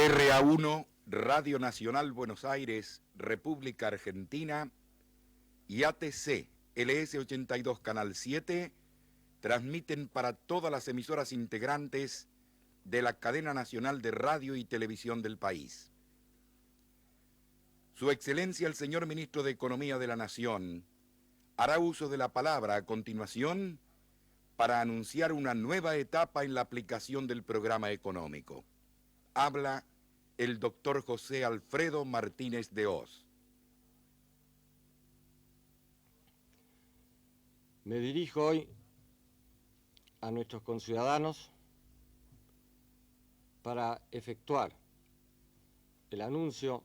RA1, Radio Nacional Buenos Aires, República Argentina, y ATC, LS82 Canal 7, transmiten para todas las emisoras integrantes de la cadena nacional de radio y televisión del país. Su Excelencia el señor Ministro de Economía de la Nación hará uso de la palabra a continuación para anunciar una nueva etapa en la aplicación del programa económico. Habla el doctor José Alfredo Martínez de Hoz. Me dirijo hoy a nuestros conciudadanos para efectuar el anuncio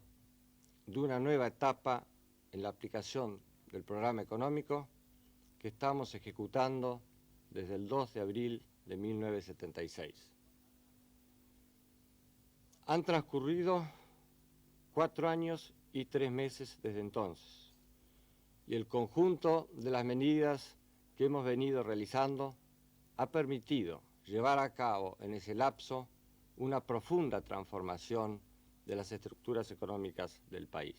de una nueva etapa en la aplicación del programa económico que estamos ejecutando desde el 2 de abril de 1976. Han transcurrido 4 años y 3 meses desde entonces, y el conjunto de las medidas que hemos venido realizando ha permitido llevar a cabo en ese lapso una profunda transformación de las estructuras económicas del país.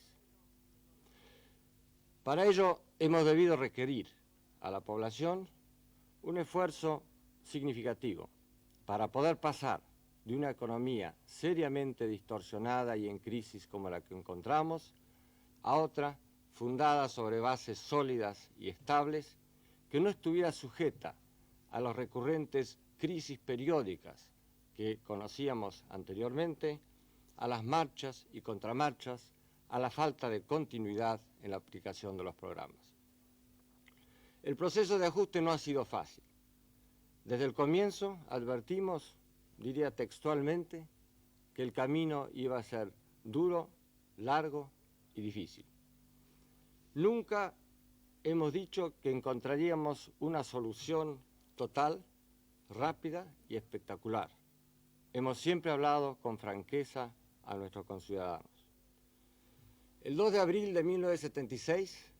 Para ello hemos debido requerir a la población un esfuerzo significativo para poder pasar de una economía seriamente distorsionada y en crisis como la que encontramos a otra fundada sobre bases sólidas y estables que no estuviera sujeta a las recurrentes crisis periódicas que conocíamos anteriormente, a las marchas y contramarchas, a la falta de continuidad en la aplicación de los programas. El proceso de ajuste no ha sido fácil. Desde el comienzo advertimos, diría textualmente, que el camino iba a ser duro, largo y difícil. Nunca hemos dicho que encontraríamos una solución total, rápida y espectacular. Hemos siempre hablado con franqueza a nuestros conciudadanos. El 2 de abril de 1976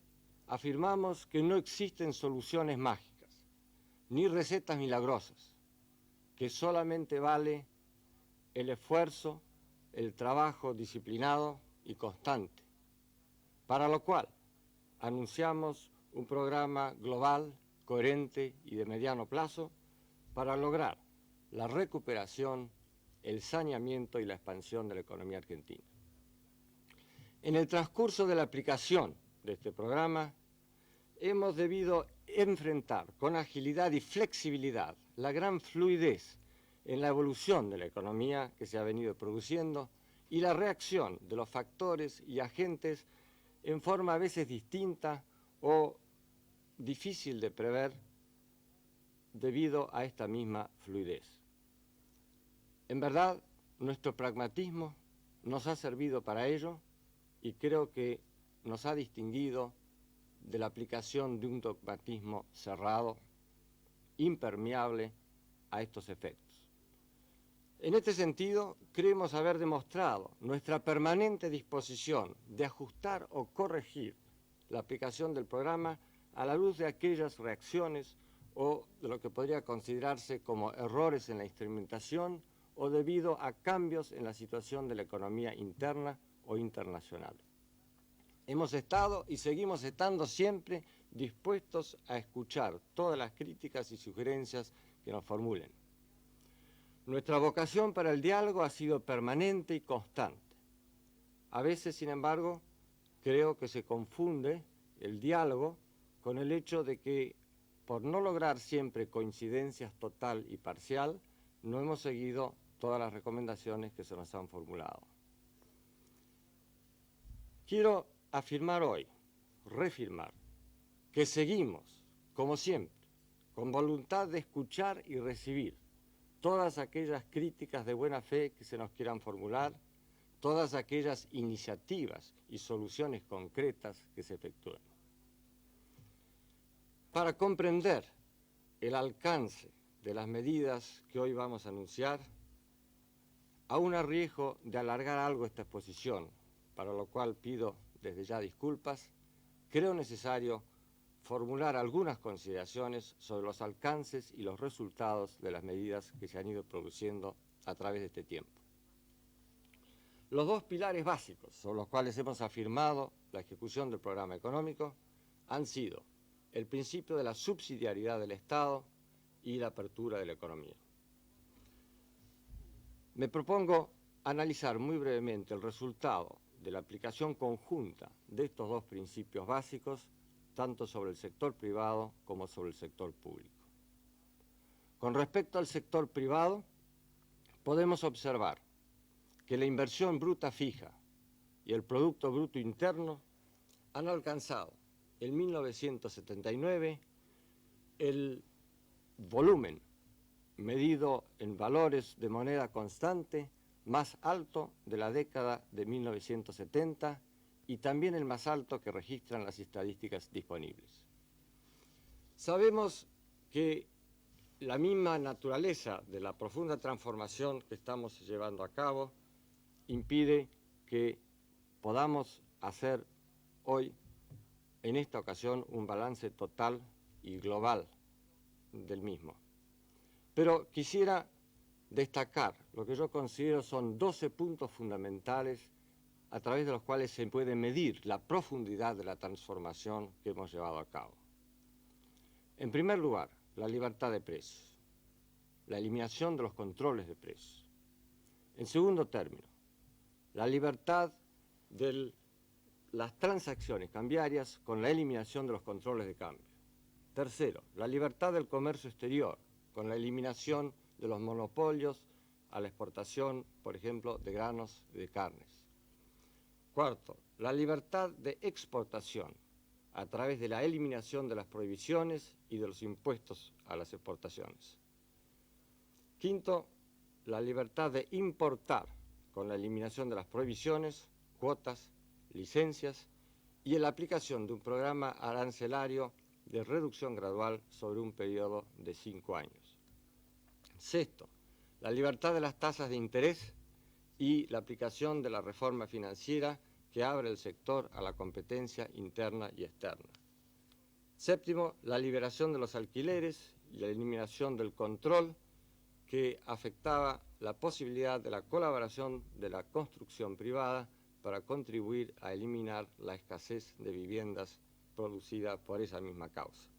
afirmamos que no existen soluciones mágicas, ni recetas milagrosas, que solamente vale el esfuerzo, el trabajo disciplinado y constante, para lo cual anunciamos un programa global, coherente y de mediano plazo para lograr la recuperación, el saneamiento y la expansión de la economía argentina. En el transcurso de la aplicación de este programa, hemos debido enfrentar con agilidad y flexibilidad la gran fluidez en la evolución de la economía que se ha venido produciendo y la reacción de los factores y agentes en forma a veces distinta o difícil de prever debido a esta misma fluidez. En verdad, nuestro pragmatismo nos ha servido para ello y creo que nos ha distinguido de la aplicación de un dogmatismo cerrado, impermeable a estos efectos. En este sentido, creemos haber demostrado nuestra permanente disposición de ajustar o corregir la aplicación del programa a la luz de aquellas reacciones o de lo que podría considerarse como errores en la instrumentación o debido a cambios en la situación de la economía interna o internacional. Hemos estado y seguimos estando siempre dispuestos a escuchar todas las críticas y sugerencias que nos formulen. Nuestra vocación para el diálogo ha sido permanente y constante. A veces, sin embargo, creo que se confunde el diálogo con el hecho de que, por no lograr siempre coincidencias total y parcial, no hemos seguido todas las recomendaciones que se nos han formulado. Quiero afirmar hoy, reafirmar, que seguimos, como siempre, con voluntad de escuchar y recibir todas aquellas críticas de buena fe que se nos quieran formular, todas aquellas iniciativas y soluciones concretas que se efectúen. Para comprender el alcance de las medidas que hoy vamos a anunciar, aún a riesgo de alargar algo esta exposición, para lo cual pido desde ya disculpas, creo necesario formular algunas consideraciones sobre los alcances y los resultados de las medidas que se han ido produciendo a través de este tiempo. Los dos pilares básicos sobre los cuales hemos afirmado la ejecución del programa económico han sido el principio de la subsidiariedad del Estado y la apertura de la economía. Me propongo analizar muy brevemente el resultado de la aplicación conjunta de estos dos principios básicos, tanto sobre el sector privado como sobre el sector público. Con respecto al sector privado, podemos observar que la inversión bruta fija y el Producto Bruto Interno han alcanzado en 1979 el volumen medido en valores de moneda constante más alto de la década de 1970 y también el más alto que registran las estadísticas disponibles. Sabemos que la misma naturaleza de la profunda transformación que estamos llevando a cabo impide que podamos hacer hoy, en esta ocasión, un balance total y global del mismo. Pero quisiera destacar lo que yo considero son 12 puntos fundamentales a través de los cuales se puede medir la profundidad de la transformación que hemos llevado a cabo. En primer lugar, la libertad de precios, la eliminación de los controles de precios. En segundo término, la libertad de las transacciones cambiarias con la eliminación de los controles de cambio. Tercero, la libertad del comercio exterior, con la eliminación de los monopolios a la exportación, por ejemplo, de granos y de carnes. Cuarto, la libertad de exportación a través de la eliminación de las prohibiciones y de los impuestos a las exportaciones. Quinto, la libertad de importar con la eliminación de las prohibiciones, cuotas, licencias y en la aplicación de un programa arancelario de reducción gradual sobre un periodo de 5 años. Sexto, la libertad de las tasas de interés y la aplicación de la reforma financiera que abre el sector a la competencia interna y externa. Séptimo, la liberación de los alquileres y la eliminación del control que afectaba la posibilidad de la colaboración de la construcción privada para contribuir a eliminar la escasez de viviendas producida por esa misma causa.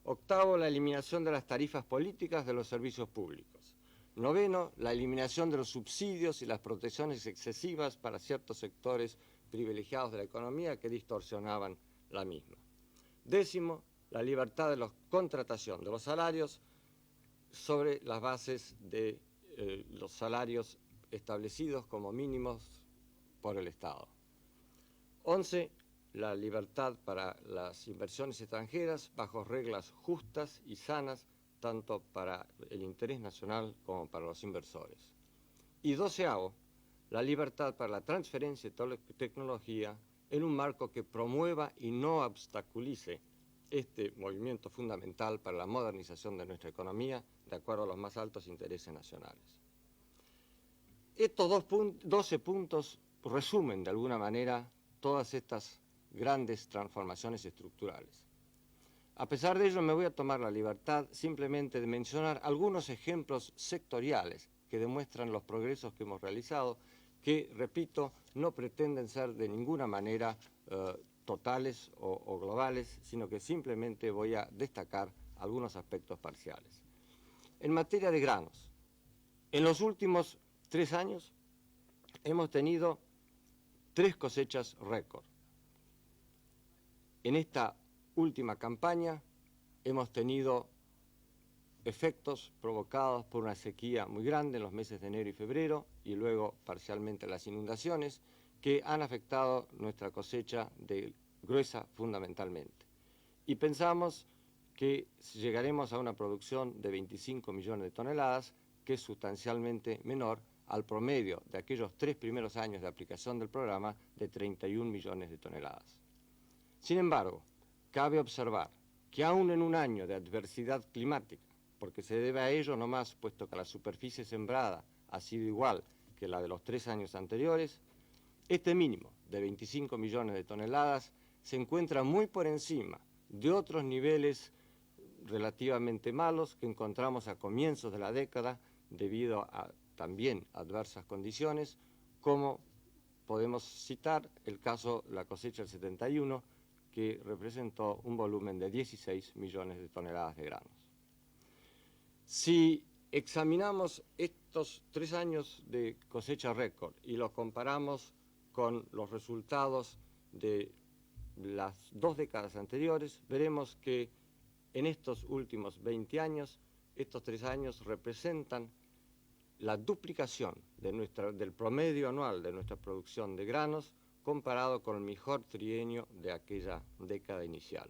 Octavo, la eliminación de las tarifas políticas de los servicios públicos. Noveno, la eliminación de los subsidios y las protecciones excesivas para ciertos sectores privilegiados de la economía que distorsionaban la misma. Décimo, la libertad de la contratación de los salarios sobre las bases de los salarios establecidos como mínimos por el Estado. 11, la libertad para las inversiones extranjeras bajo reglas justas y sanas, tanto para el interés nacional como para los inversores. Y 12avo, la libertad para la transferencia de tecnología en un marco que promueva y no obstaculice este movimiento fundamental para la modernización de nuestra economía de acuerdo a los más altos intereses nacionales. Estos 12 puntos resumen de alguna manera todas estas grandes transformaciones estructurales. A pesar de ello, me voy a tomar la libertad simplemente de mencionar algunos ejemplos sectoriales que demuestran los progresos que hemos realizado, que, repito, no pretenden ser de ninguna manera totales o globales, sino que simplemente voy a destacar algunos aspectos parciales. En materia de granos, en los últimos 3 años hemos tenido 3 cosechas récord. En esta última campaña hemos tenido efectos provocados por una sequía muy grande en los meses de enero y febrero y luego parcialmente las inundaciones que han afectado nuestra cosecha de gruesa fundamentalmente. Y pensamos que llegaremos a una producción de 25 millones de toneladas, que es sustancialmente menor al promedio de aquellos 3 primeros años de aplicación del programa de 31 millones de toneladas. Sin embargo, cabe observar que aún en un año de adversidad climática, porque se debe a ello nomás, puesto que la superficie sembrada ha sido igual que la de los 3 años anteriores, este mínimo de 25 millones de toneladas se encuentra muy por encima de otros niveles relativamente malos que encontramos a comienzos de la década debido a también adversas condiciones, como podemos citar el caso de la cosecha del 71, que representó un volumen de 16 millones de toneladas de granos. Si examinamos estos 3 años de cosecha récord y los comparamos con los resultados de las 2 décadas anteriores, veremos que en estos últimos 20 años, estos 3 años representan la duplicación del promedio anual de nuestra producción de granos comparado con el mejor trienio de aquella década inicial.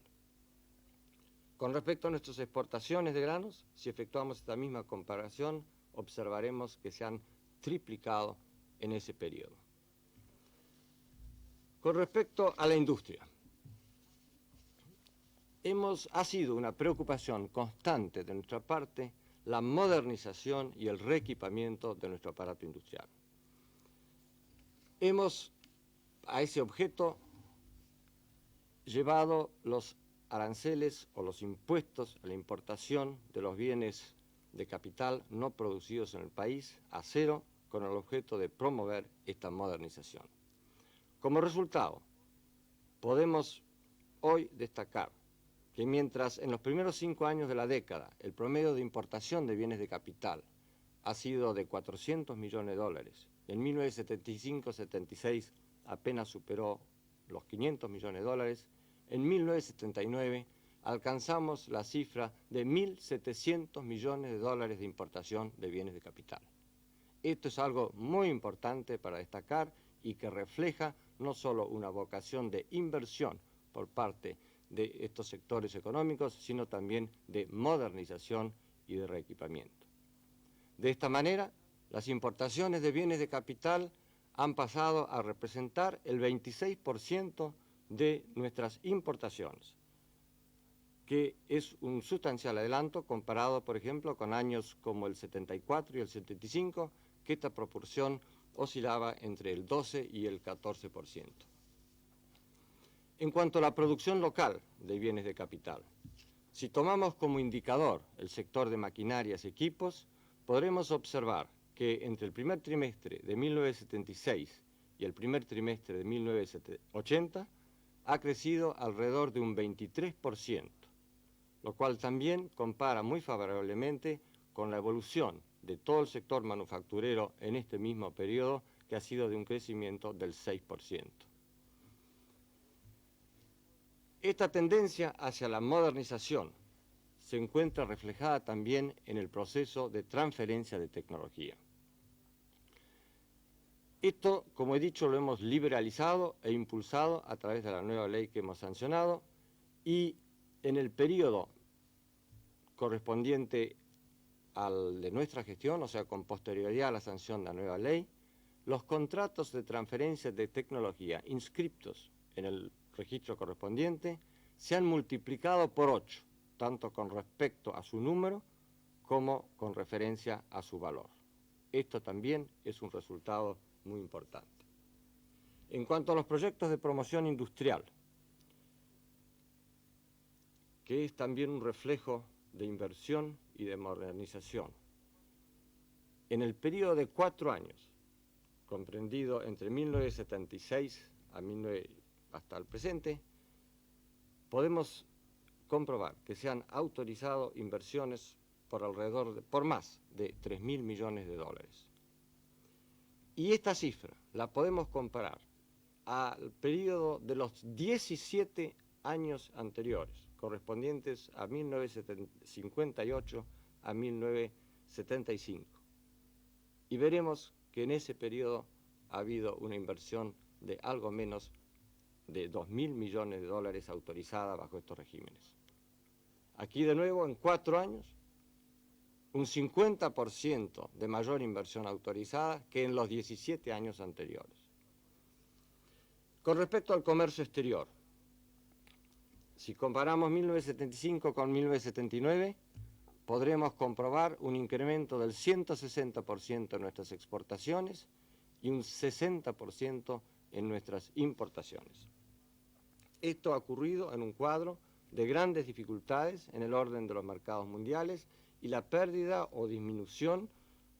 Con respecto a nuestras exportaciones de granos, si efectuamos esta misma comparación, observaremos que se han triplicado en ese periodo. Con respecto a la industria, ha sido una preocupación constante de nuestra parte la modernización y el reequipamiento de nuestro aparato industrial. Hemos a ese objeto llevado los aranceles o los impuestos a la importación de los bienes de capital no producidos en el país a cero, con el objeto de promover esta modernización. Como resultado, podemos hoy destacar que mientras en los primeros 5 años de la década el promedio de importación de bienes de capital ha sido de 400 millones de dólares, en 1975-76 apenas superó los 500 millones de dólares, en 1979 alcanzamos la cifra de 1.700 millones de dólares de importación de bienes de capital. Esto es algo muy importante para destacar y que refleja no solo una vocación de inversión por parte de estos sectores económicos, sino también de modernización y de reequipamiento. De esta manera, las importaciones de bienes de capital han pasado a representar el 26% de nuestras importaciones, que es un sustancial adelanto comparado, por ejemplo, con años como el 74 y el 75, que esta proporción oscilaba entre el 12 y el 14%. En cuanto a la producción local de bienes de capital, si tomamos como indicador el sector de maquinarias y equipos, podremos observar que entre el primer trimestre de 1976 y el primer trimestre de 1980 ha crecido alrededor de un 23%, lo cual también compara muy favorablemente con la evolución de todo el sector manufacturero en este mismo periodo, que ha sido de un crecimiento del 6%. Esta tendencia hacia la modernización se encuentra reflejada también en el proceso de transferencia de tecnología. Esto, como he dicho, lo hemos liberalizado e impulsado a través de la nueva ley que hemos sancionado, y en el periodo correspondiente al de nuestra gestión, o sea, con posterioridad a la sanción de la nueva ley, los contratos de transferencia de tecnología inscriptos en el registro correspondiente se han multiplicado por 8, tanto con respecto a su número como con referencia a su valor. Esto también es un resultado muy importante. En cuanto a los proyectos de promoción industrial, que es también un reflejo de inversión y de modernización, en el periodo de 4 años, comprendido entre 1976 hasta el presente, podemos comprobar que se han autorizado inversiones por más de 3.000 millones de dólares. Y esta cifra la podemos comparar al periodo de los 17 años anteriores, correspondientes a 1958 a 1975. Y veremos que en ese periodo ha habido una inversión de algo menos de 2.000 millones de dólares autorizada bajo estos regímenes. Aquí de nuevo, en 4 años, un 50% de mayor inversión autorizada que en los 17 años anteriores. Con respecto al comercio exterior, si comparamos 1975 con 1979, podremos comprobar un incremento del 160% en nuestras exportaciones y un 60% en nuestras importaciones. Esto ha ocurrido en un cuadro de grandes dificultades en el orden de los mercados mundiales y la pérdida o disminución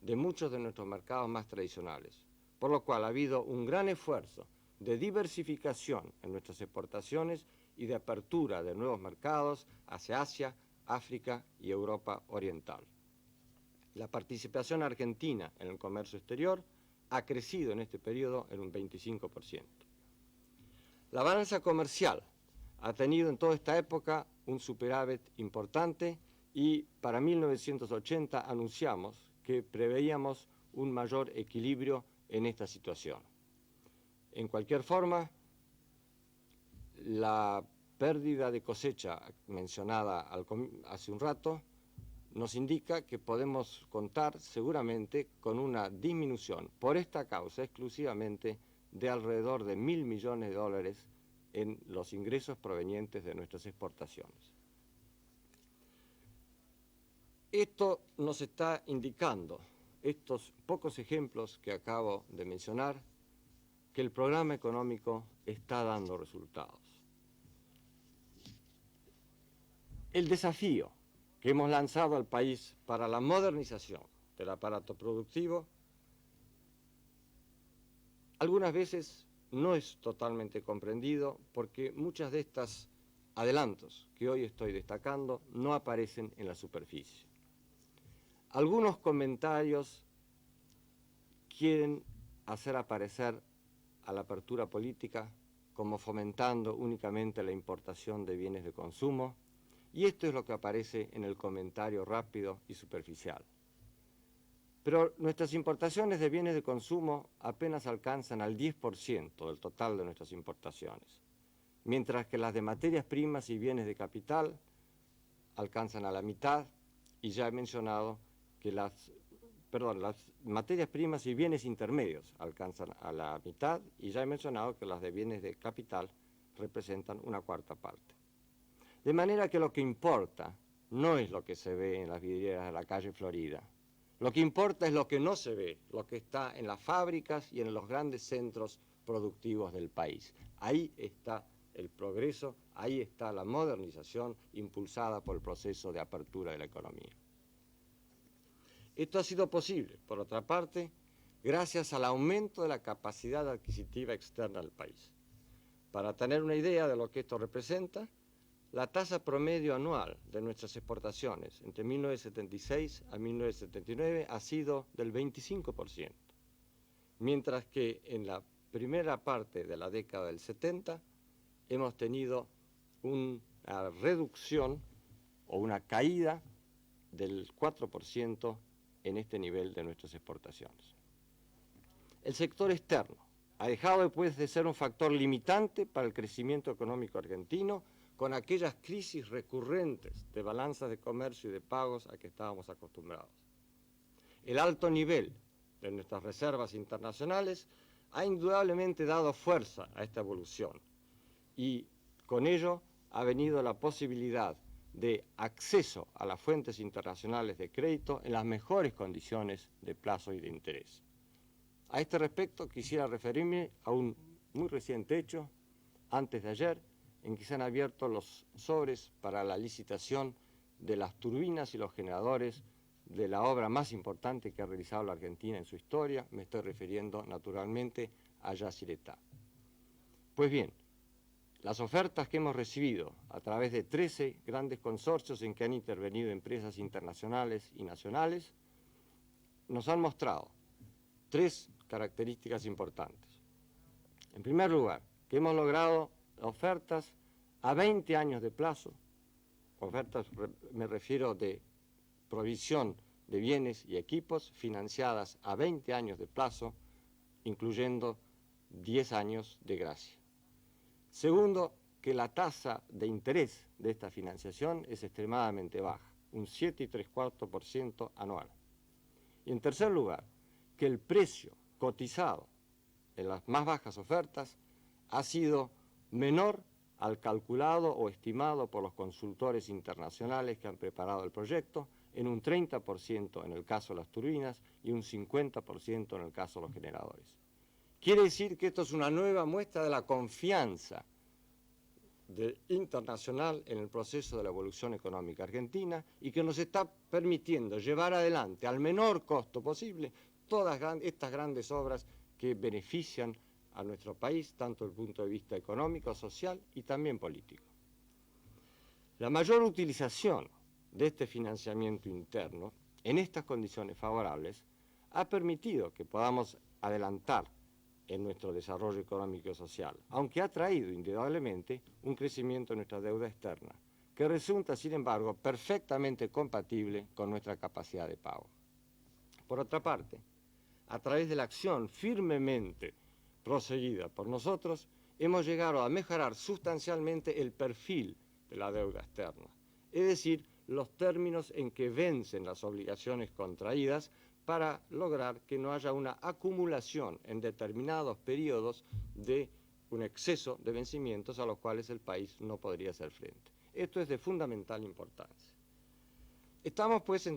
de muchos de nuestros mercados más tradicionales, por lo cual ha habido un gran esfuerzo de diversificación en nuestras exportaciones y de apertura de nuevos mercados hacia Asia, África y Europa Oriental. La participación argentina en el comercio exterior ha crecido en este periodo en un 25%. La balanza comercial ha tenido en toda esta época un superávit importante y para 1980 anunciamos que preveíamos un mayor equilibrio en esta situación. En cualquier forma, la pérdida de cosecha mencionada hace un rato nos indica que podemos contar seguramente con una disminución por esta causa exclusivamente de alrededor de $1.000 millones en los ingresos provenientes de nuestras exportaciones. Esto nos está indicando, estos pocos ejemplos que acabo de mencionar, que el programa económico está dando resultados. El desafío que hemos lanzado al país para la modernización del aparato productivo algunas veces no es totalmente comprendido porque muchas de estos adelantos que hoy estoy destacando no aparecen en la superficie. Algunos comentarios quieren hacer aparecer a la apertura política como fomentando únicamente la importación de bienes de consumo, y esto es lo que aparece en el comentario rápido y superficial. Pero nuestras importaciones de bienes de consumo apenas alcanzan al 10% del total de nuestras importaciones, mientras que las de materias primas y bienes de capital alcanzan a la mitad, y ya he mencionado que las materias primas y bienes intermedios alcanzan a la mitad, y ya he mencionado que las de bienes de capital representan una cuarta parte. De manera que lo que importa no es lo que se ve en las vidrieras de la calle Florida. Lo que importa es lo que no se ve, lo que está en las fábricas y en los grandes centros productivos del país. Ahí está el progreso, ahí está la modernización impulsada por el proceso de apertura de la economía. Esto ha sido posible, por otra parte, gracias al aumento de la capacidad adquisitiva externa del país. Para tener una idea de lo que esto representa, la tasa promedio anual de nuestras exportaciones entre 1976 a 1979 ha sido del 25%, mientras que en la primera parte de la década del 70 hemos tenido una reducción o una caída del 4% en este nivel de nuestras exportaciones. El sector externo ha dejado después de ser un factor limitante para el crecimiento económico argentino, con aquellas crisis recurrentes de balanzas de comercio y de pagos a que estábamos acostumbrados. El alto nivel de nuestras reservas internacionales ha indudablemente dado fuerza a esta evolución, y con ello ha venido la posibilidad de acceso a las fuentes internacionales de crédito en las mejores condiciones de plazo y de interés. A este respecto quisiera referirme a un muy reciente hecho, antes de ayer, en que se han abierto los sobres para la licitación de las turbinas y los generadores de la obra más importante que ha realizado la Argentina en su historia. Me estoy refiriendo naturalmente a Yacyretá. Pues bien, las ofertas que hemos recibido a través de 13 grandes consorcios en que han intervenido empresas internacionales y nacionales nos han mostrado tres características importantes. En primer lugar, que hemos logrado ofertas a 20 años de plazo, ofertas me refiero de provisión de bienes y equipos financiadas a 20 años de plazo, incluyendo 10 años de gracia. Segundo, que la tasa de interés de esta financiación es extremadamente baja, un 7,75% anual. Y en tercer lugar, que el precio cotizado en las más bajas ofertas ha sido menor al calculado o estimado por los consultores internacionales que han preparado el proyecto, en un 30% en el caso de las turbinas y un 50% en el caso de los generadores. Quiere decir que esto es una nueva muestra de la confianza internacional en el proceso de la evolución económica argentina y que nos está permitiendo llevar adelante al menor costo posible todas estas grandes obras que benefician a nuestro país, tanto desde el punto de vista económico, social y también político. La mayor utilización de este financiamiento interno en estas condiciones favorables ha permitido que podamos adelantar en nuestro desarrollo económico y social, aunque ha traído indudablemente un crecimiento de nuestra deuda externa, que resulta, sin embargo, perfectamente compatible con nuestra capacidad de pago. Por otra parte, a través de la acción firmemente proseguida por nosotros, hemos llegado a mejorar sustancialmente el perfil de la deuda externa, es decir, los términos en que vencen las obligaciones contraídas para lograr que no haya una acumulación en determinados periodos de un exceso de vencimientos a los cuales el país no podría hacer frente. Esto es de fundamental importancia. Estamos, pues,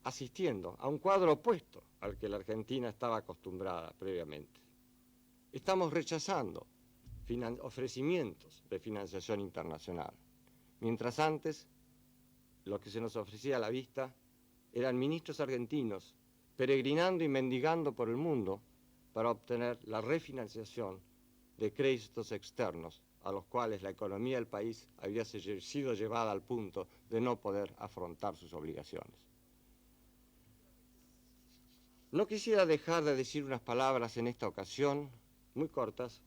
asistiendo a un cuadro opuesto al que la Argentina estaba acostumbrada previamente. Estamos rechazando ofrecimientos de financiación internacional, mientras antes lo que se nos ofrecía a la vista eran ministros argentinos peregrinando y mendigando por el mundo para obtener la refinanciación de créditos externos a los cuales la economía del país había sido llevada al punto de no poder afrontar sus obligaciones. No quisiera dejar de decir unas palabras en esta ocasión, muy cortas,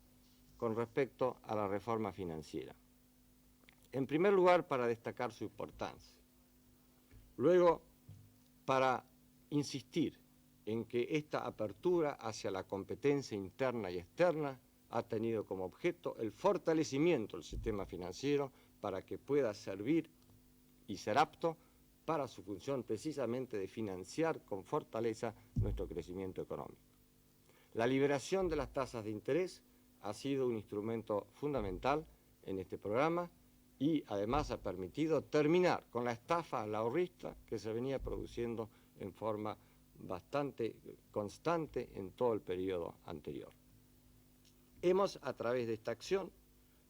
con respecto a la reforma financiera. En primer lugar, para destacar su importancia. Luego, para insistir en que esta apertura hacia la competencia interna y externa ha tenido como objeto el fortalecimiento del sistema financiero para que pueda servir y ser apto para su función precisamente de financiar con fortaleza nuestro crecimiento económico. La liberación de las tasas de interés ha sido un instrumento fundamental en este programa y además ha permitido terminar con la estafa al ahorrista que se venía produciendo en forma bastante constante en todo el periodo anterior. Hemos, a través de esta acción,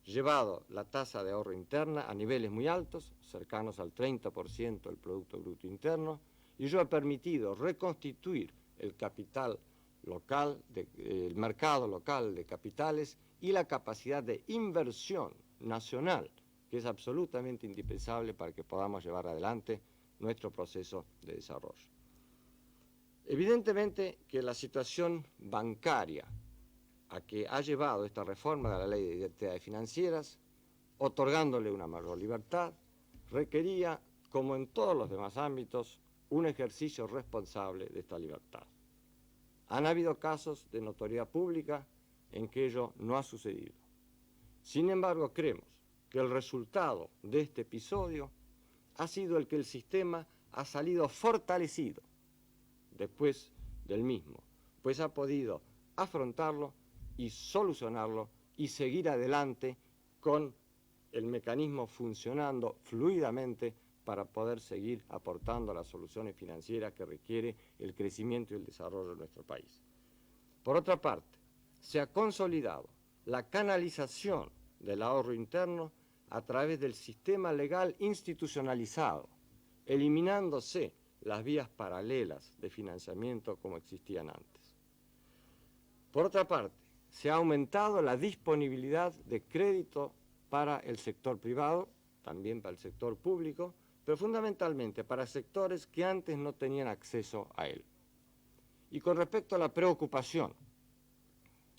llevado la tasa de ahorro interna a niveles muy altos, cercanos al 30% del Producto Bruto Interno, y ello ha permitido reconstituir el capital local, el mercado local de capitales y la capacidad de inversión nacional, que es absolutamente indispensable para que podamos llevar adelante nuestro proceso de desarrollo. Evidentemente que la situación bancaria a que ha llevado esta reforma de la Ley de Entidades Financieras, otorgándole una mayor libertad, requería, como en todos los demás ámbitos, un ejercicio responsable de esta libertad. Han habido casos de notoriedad pública en que ello no ha sucedido. Sin embargo, creemos que el resultado de este episodio ha sido el que el sistema ha salido fortalecido después del mismo, pues ha podido afrontarlo y solucionarlo y seguir adelante con el mecanismo funcionando fluidamente para poder seguir aportando las soluciones financieras que requiere el crecimiento y el desarrollo de nuestro país. Por otra parte, se ha consolidado la canalización del ahorro interno a través del sistema legal institucionalizado, eliminándose las vías paralelas de financiamiento como existían antes. Por otra parte, se ha aumentado la disponibilidad de crédito para el sector privado, también para el sector público, pero fundamentalmente para sectores que antes no tenían acceso a él. Y con respecto a la preocupación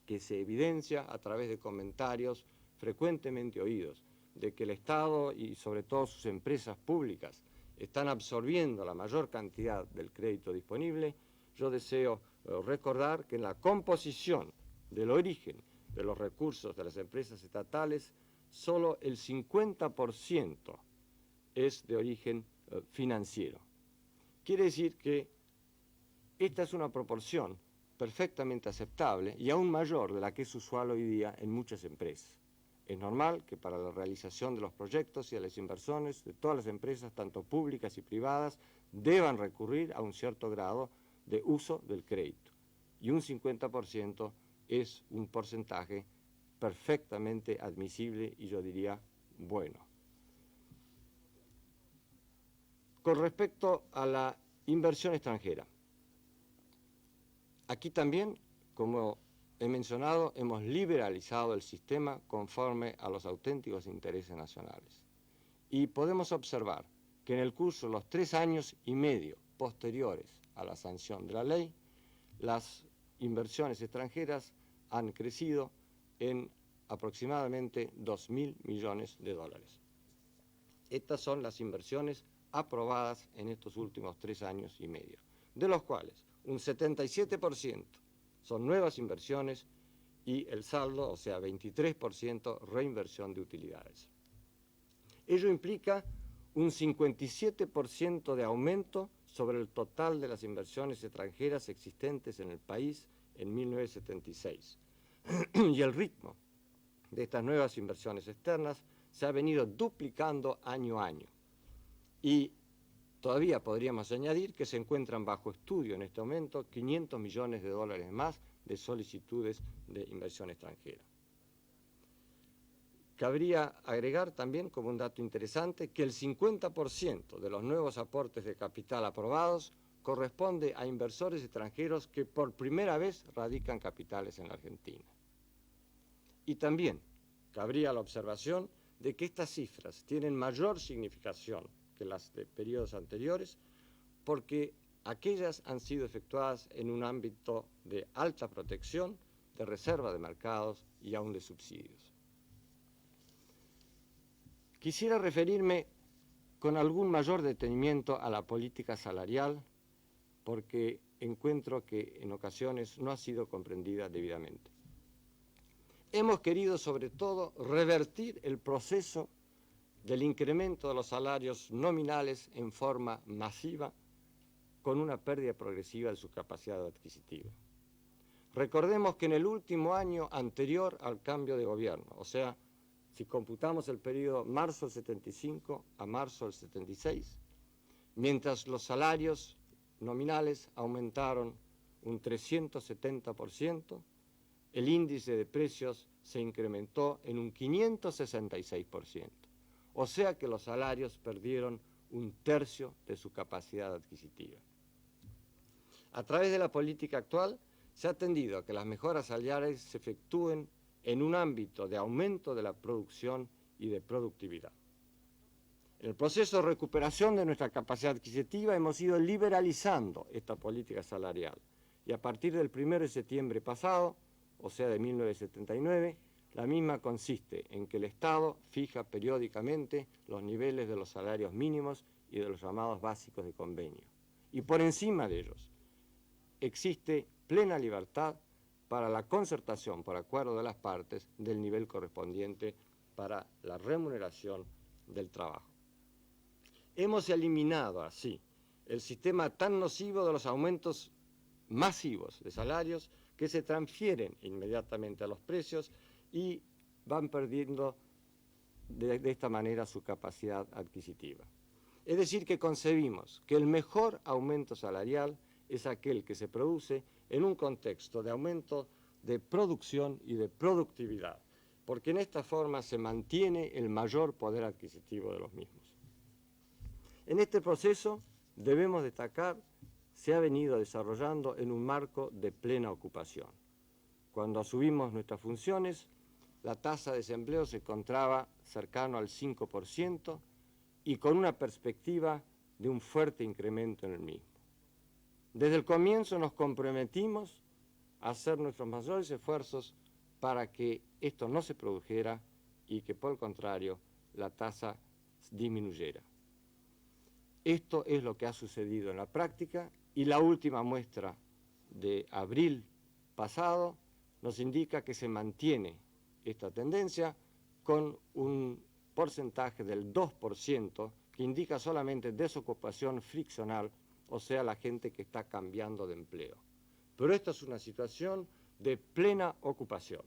que se evidencia a través de comentarios frecuentemente oídos, de que el Estado y sobre todo sus empresas públicas están absorbiendo la mayor cantidad del crédito disponible, yo deseo recordar que en la composición del origen de los recursos de las empresas estatales, solo el 50% es de origen financiero. Quiere decir que esta es una proporción perfectamente aceptable y aún mayor de la que es usual hoy día en muchas empresas. Es normal que para la realización de los proyectos y de las inversiones de todas las empresas, tanto públicas y privadas, deban recurrir a un cierto grado de uso del crédito. Y un 50% es un porcentaje perfectamente admisible y yo diría bueno. Con respecto a la inversión extranjera, aquí también, como he mencionado, hemos liberalizado el sistema conforme a los auténticos intereses nacionales. Y podemos observar que en el curso de los 3 años y medio posteriores a la sanción de la ley, las inversiones extranjeras han crecido en aproximadamente 2.000 millones de dólares. Estas son las inversiones aprobadas en estos últimos 3 años y medio, de los cuales un 77% son nuevas inversiones y el saldo, o sea, 23% reinversión de utilidades. Ello implica un 57% de aumento sobre el total de las inversiones extranjeras existentes en el país en 1976. Y el ritmo de estas nuevas inversiones externas se ha venido duplicando año a año. Y todavía podríamos añadir que se encuentran bajo estudio en este momento 500 millones de dólares más de solicitudes de inversión extranjera. Cabría agregar también como un dato interesante que el 50% de los nuevos aportes de capital aprobados corresponde a inversores extranjeros que por primera vez radican capitales en la Argentina. Y también cabría la observación de que estas cifras tienen mayor significación que las de periodos anteriores porque aquellas han sido efectuadas en un ámbito de alta protección, de reserva de mercados y aún de subsidios. Quisiera referirme con algún mayor detenimiento a la política salarial porque encuentro que en ocasiones no ha sido comprendida debidamente. Hemos querido sobre todo revertir el proceso del incremento de los salarios nominales en forma masiva con una pérdida progresiva de su capacidad adquisitiva. Recordemos que en el último año anterior al cambio de gobierno, o sea, si computamos el periodo marzo del 75 a marzo del 76, mientras los salarios nominales aumentaron un 370%, el índice de precios se incrementó en un 566%. O sea que los salarios perdieron un tercio de su capacidad adquisitiva. A través de la política actual se ha tendido a que las mejoras salariales se efectúen en un ámbito de aumento de la producción y de productividad. En el proceso de recuperación de nuestra capacidad adquisitiva hemos ido liberalizando esta política salarial y a partir del 1 de septiembre pasado, o sea de 1979, la misma consiste en que el Estado fija periódicamente los niveles de los salarios mínimos y de los llamados básicos de convenio. Y por encima de ellos existe plena libertad para la concertación por acuerdo de las partes del nivel correspondiente para la remuneración del trabajo. Hemos eliminado así el sistema tan nocivo de los aumentos masivos de salarios que se transfieren inmediatamente a los precios y van perdiendo de esta manera su capacidad adquisitiva. Es decir, que concebimos que el mejor aumento salarial es aquel que se produce en un contexto de aumento de producción y de productividad, porque en esta forma se mantiene el mayor poder adquisitivo de los mismos. En este proceso, debemos destacar, se ha venido desarrollando en un marco de plena ocupación. Cuando asumimos nuestras funciones, la tasa de desempleo se encontraba cercano al 5% y con una perspectiva de un fuerte incremento en el mismo. Desde el comienzo nos comprometimos a hacer nuestros mayores esfuerzos para que esto no se produjera y que, por el contrario, la tasa disminuyera. Esto es lo que ha sucedido en la práctica y la última muestra de abril pasado nos indica que se mantiene esta tendencia con un porcentaje del 2% que indica solamente desocupación friccional, o sea, la gente que está cambiando de empleo. Pero esta es una situación de plena ocupación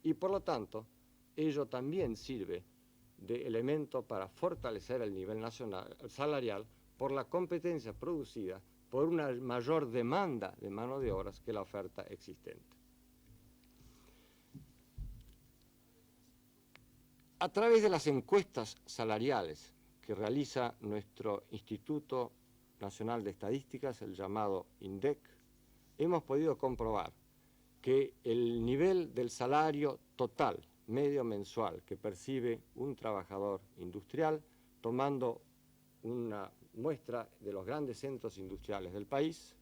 y, por lo tanto, ello también sirve de elemento para fortalecer el nivel nacional salarial por la competencia producida por una mayor demanda de mano de obra que la oferta existente. A través de las encuestas salariales que realiza nuestro Instituto Nacional de Estadísticas, el llamado INDEC, hemos podido comprobar que el nivel del salario total medio mensual que percibe un trabajador industrial, tomando una muestra de los grandes centros industriales del país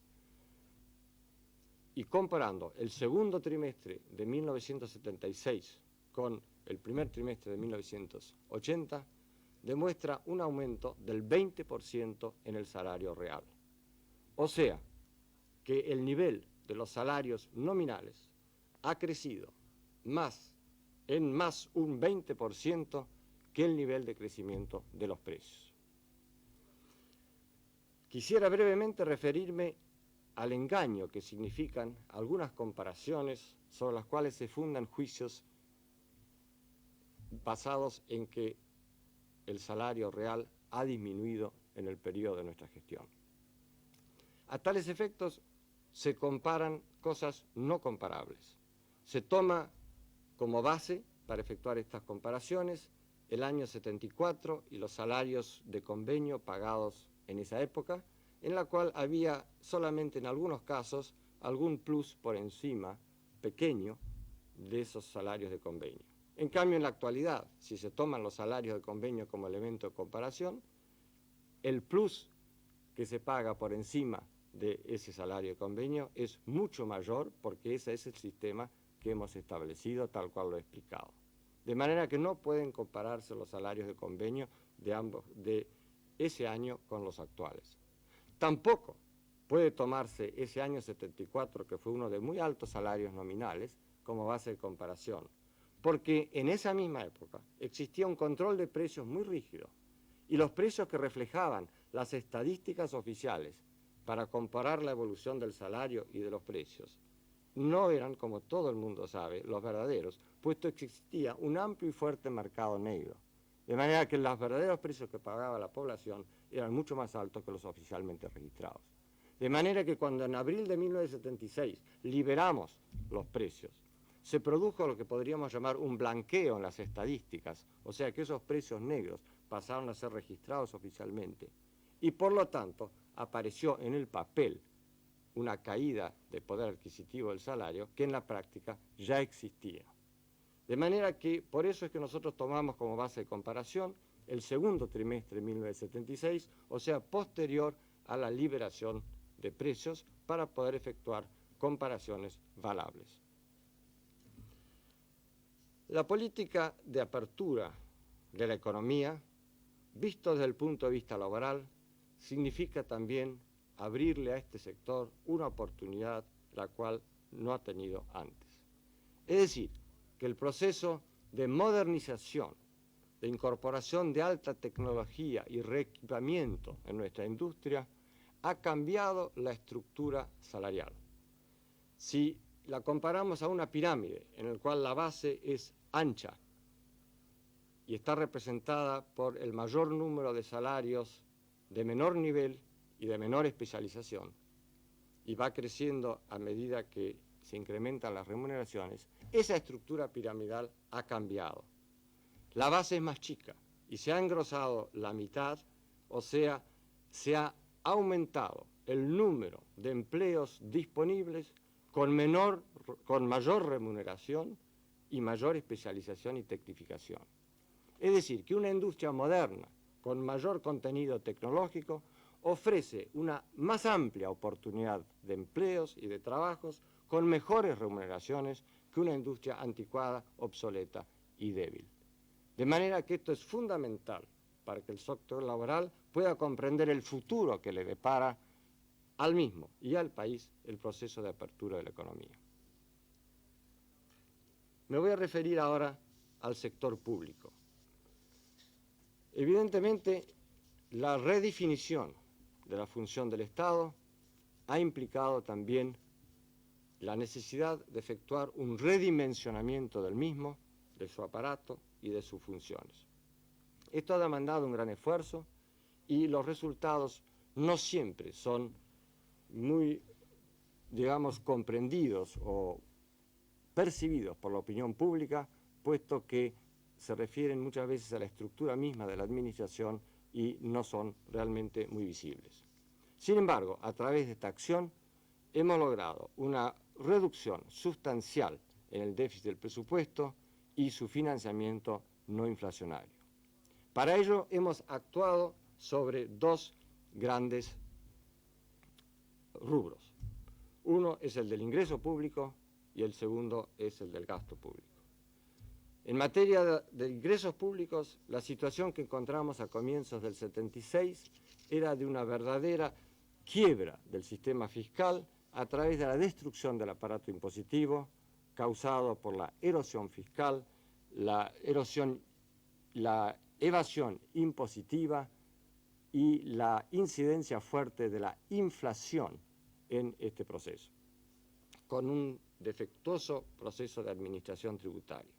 y comparando el segundo trimestre de 1976 con el primer trimestre de 1980, demuestra un aumento del 20% en el salario real. O sea, que el nivel de los salarios nominales ha crecido en más un 20% que el nivel de crecimiento de los precios. Quisiera brevemente referirme al engaño que significan algunas comparaciones sobre las cuales se fundan juicios basados en que el salario real ha disminuido en el periodo de nuestra gestión. A tales efectos se comparan cosas no comparables. Se toma como base para efectuar estas comparaciones el año 74 y los salarios de convenio pagados en esa época, en la cual había solamente en algunos casos algún plus por encima, pequeño, de esos salarios de convenio. En cambio, en la actualidad, si se toman los salarios de convenio como elemento de comparación, el plus que se paga por encima de ese salario de convenio es mucho mayor, porque ese es el sistema que hemos establecido tal cual lo he explicado. De manera que no pueden compararse los salarios de convenio de ese año con los actuales. Tampoco puede tomarse ese año 74, que fue uno de muy altos salarios nominales, como base de comparación, porque en esa misma época existía un control de precios muy rígido y los precios que reflejaban las estadísticas oficiales para comparar la evolución del salario y de los precios no eran, como todo el mundo sabe, los verdaderos, puesto que existía un amplio y fuerte mercado negro. De manera que los verdaderos precios que pagaba la población eran mucho más altos que los oficialmente registrados. De manera que cuando en abril de 1976 liberamos los precios, se produjo lo que podríamos llamar un blanqueo en las estadísticas, o sea que esos precios negros pasaron a ser registrados oficialmente y por lo tanto apareció en el papel una caída de poder adquisitivo del salario que en la práctica ya existía. De manera que por eso es que nosotros tomamos como base de comparación el segundo trimestre de 1976, o sea, posterior a la liberación de precios para poder efectuar comparaciones valables. La política de apertura de la economía, visto desde el punto de vista laboral, significa también abrirle a este sector una oportunidad la cual no ha tenido antes. Es decir, que el proceso de modernización, de incorporación de alta tecnología y reequipamiento en nuestra industria ha cambiado la estructura salarial. Si la comparamos a una pirámide en la cual la base es ancha y está representada por el mayor número de salarios de menor nivel y de menor especialización, y va creciendo a medida que se incrementan las remuneraciones, esa estructura piramidal ha cambiado. La base es más chica y se ha engrosado la mitad, o sea, se ha aumentado el número de empleos disponibles con mayor remuneración y mayor especialización y tecnificación. Es decir, que una industria moderna con mayor contenido tecnológico ofrece una más amplia oportunidad de empleos y de trabajos con mejores remuneraciones que una industria anticuada, obsoleta y débil. De manera que esto es fundamental para que el sector laboral pueda comprender el futuro que le depara al mismo y al país el proceso de apertura de la economía. Me voy a referir ahora al sector público. Evidentemente, la redefinición de la función del Estado ha implicado también la necesidad de efectuar un redimensionamiento del mismo, de su aparato y de sus funciones. Esto ha demandado un gran esfuerzo y los resultados no siempre son muy, digamos, comprendidos o percibidos por la opinión pública, puesto que se refieren muchas veces a la estructura misma de la administración y no son realmente muy visibles. Sin embargo, a través de esta acción hemos logrado una reducción sustancial en el déficit del presupuesto y su financiamiento no inflacionario. Para ello hemos actuado sobre dos grandes rubros. Uno es el del ingreso público y el segundo es el del gasto público. En materia de ingresos públicos, la situación que encontramos a comienzos del 76 era de una verdadera quiebra del sistema fiscal a través de la destrucción del aparato impositivo causado por la erosión fiscal, la evasión impositiva y la incidencia fuerte de la inflación en este proceso, con un defectuoso proceso de administración tributaria.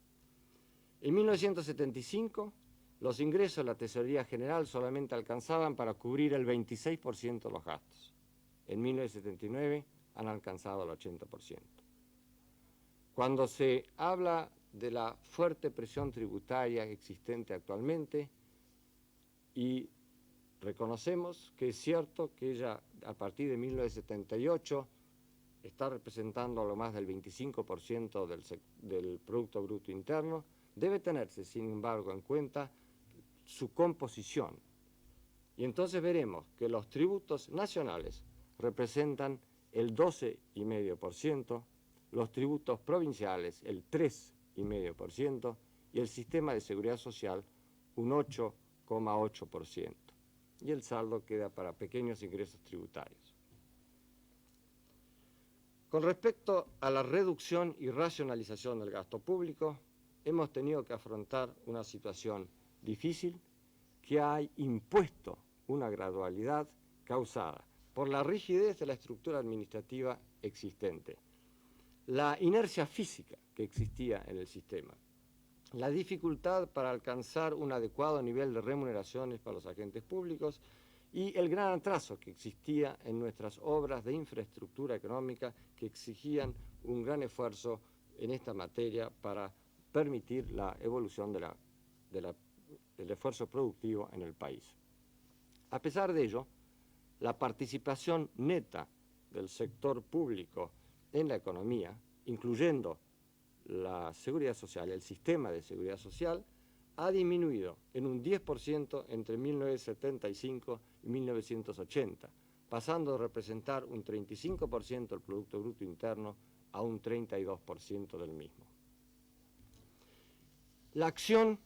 En 1975, los ingresos de la Tesorería General solamente alcanzaban para cubrir el 26% de los gastos. En 1979 han alcanzado el 80%. Cuando se habla de la fuerte presión tributaria existente actualmente, y reconocemos que es cierto que ella a partir de 1978 está representando lo más del 25% del Producto Bruto Interno, debe tenerse, sin embargo, en cuenta su composición. Y entonces veremos que los tributos nacionales representan el 12,5%, los tributos provinciales el 3,5% y el sistema de seguridad social un 8,8%. Y el saldo queda para pequeños ingresos tributarios. Con respecto a la reducción y racionalización del gasto público, hemos tenido que afrontar una situación difícil que ha impuesto una gradualidad causada por la rigidez de la estructura administrativa existente, la inercia física que existía en el sistema, la dificultad para alcanzar un adecuado nivel de remuneraciones para los agentes públicos y el gran atraso que existía en nuestras obras de infraestructura económica que exigían un gran esfuerzo en esta materia para permitir la evolución del esfuerzo productivo en el país. A pesar de ello, la participación neta del sector público en la economía, incluyendo la seguridad social, el sistema de seguridad social, ha disminuido en un 10% entre 1975 y 1980, pasando de representar un 35% del Producto Bruto Interno a un 32% del mismo. La acción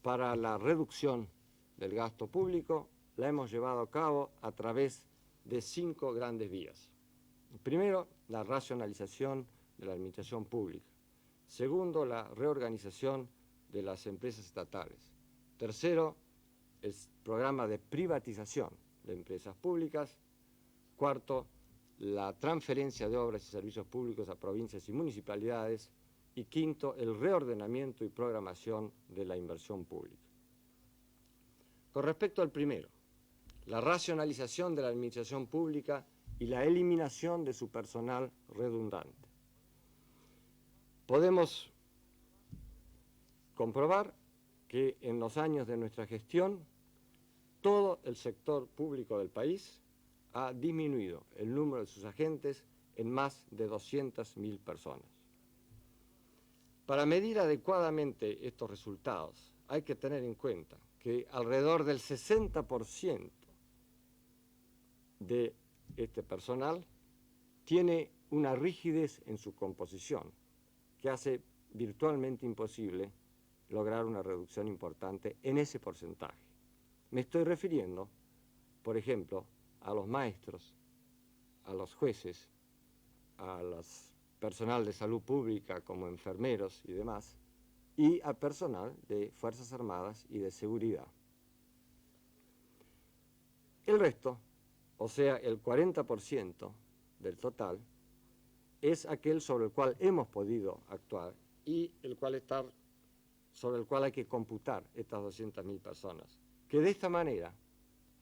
para la reducción del gasto público la hemos llevado a cabo a través de 5 grandes vías. Primero, la racionalización de la administración pública. Segundo, la reorganización de las empresas estatales. Tercero, el programa de privatización de empresas públicas. Cuarto, la transferencia de obras y servicios públicos a provincias y municipalidades. Y quinto, el reordenamiento y programación de la inversión pública. Con respecto al primero, la racionalización de la administración pública y la eliminación de su personal redundante. Podemos comprobar que en los años de nuestra gestión todo el sector público del país ha disminuido el número de sus agentes en más de 200.000 personas. Para medir adecuadamente estos resultados hay que tener en cuenta que alrededor del 60% de este personal tiene una rigidez en su composición que hace virtualmente imposible lograr una reducción importante en ese porcentaje. Me estoy refiriendo, por ejemplo, a los maestros, a los jueces, a los personal de salud pública como enfermeros y demás, y al personal de Fuerzas Armadas y de seguridad. El resto, o sea, el 40% del total, es aquel sobre el cual hemos podido actuar y sobre el cual hay que computar estas 200.000 personas, que de esta manera